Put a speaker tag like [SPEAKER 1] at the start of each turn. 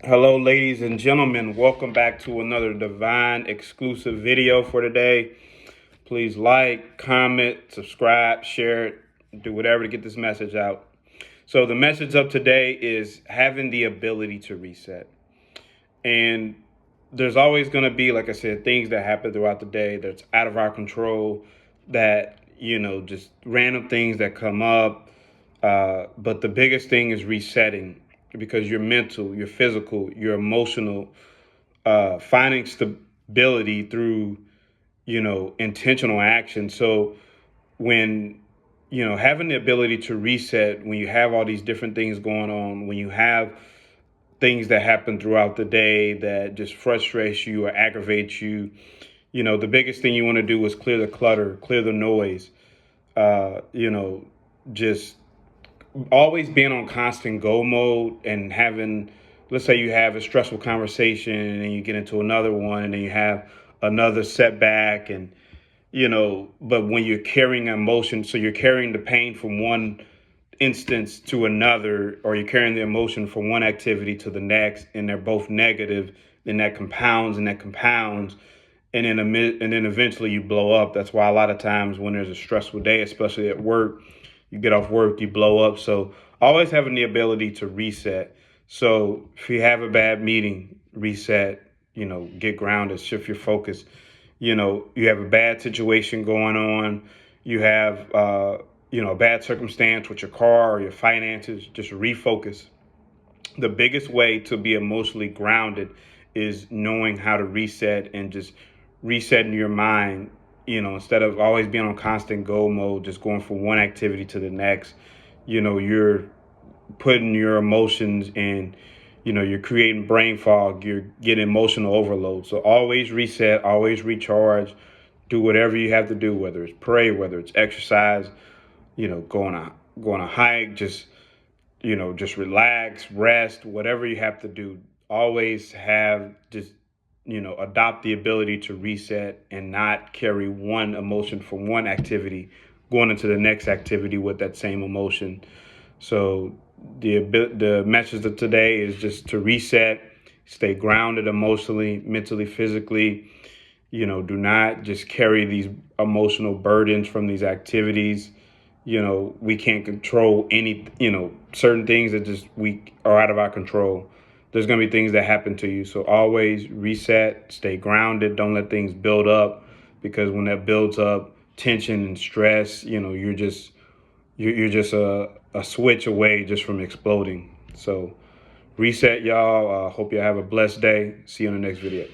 [SPEAKER 1] Hello, ladies and gentlemen. Welcome back to another Divine exclusive video for today. Please like, comment, subscribe, share it, do whatever to get this message out. So the message of today is having the ability to reset. And there's always going to be, like I said, things that happen throughout the day that's out of our control, that, just random things that come up. But the biggest thing is resetting, because your mental, your physical, your emotional, finding stability through, intentional action. So when, having the ability to reset, when you have all these different things going on, when you have things that happen throughout the day that just frustrates you or aggravates you, the biggest thing you want to do is clear the clutter, clear the noise, just always being on constant go mode and having, let's say you have a stressful conversation and you get into another one and then you have another setback, and but when you're carrying emotion, so you're carrying the pain from one instance to another, or you're carrying the emotion from one activity to the next, and they're both negative, then that compounds and that compounds, and then eventually you blow up. That's why a lot of times when there's a stressful day, especially at work, you get off work, you blow up. So always having the ability to reset. So if you have a bad meeting, reset, get grounded, shift your focus. You have a bad situation going on, you have a bad circumstance with your car or your finances, just refocus. The biggest way to be emotionally grounded is knowing how to reset, and just resetting your mind, instead of always being on constant go mode, just going from one activity to the next. You're putting your emotions in, you're creating brain fog, you're getting emotional overload. So always reset, always recharge, do whatever you have to do, whether it's pray, whether it's exercise, go on a hike, just relax, rest, whatever you have to do. Always have, just, adopt the ability to reset and not carry one emotion from one activity going into the next activity with that same emotion. So the message of today is just to reset, stay grounded emotionally, mentally, physically. Do not just carry these emotional burdens from these activities. We can't control any, certain things that just we are out of our control. There's going to be things that happen to you. So always reset, stay grounded. Don't let things build up, because when that builds up, tension and stress, you're just a switch away just from exploding. So reset, y'all. Hope you have a blessed day. See you in the next video.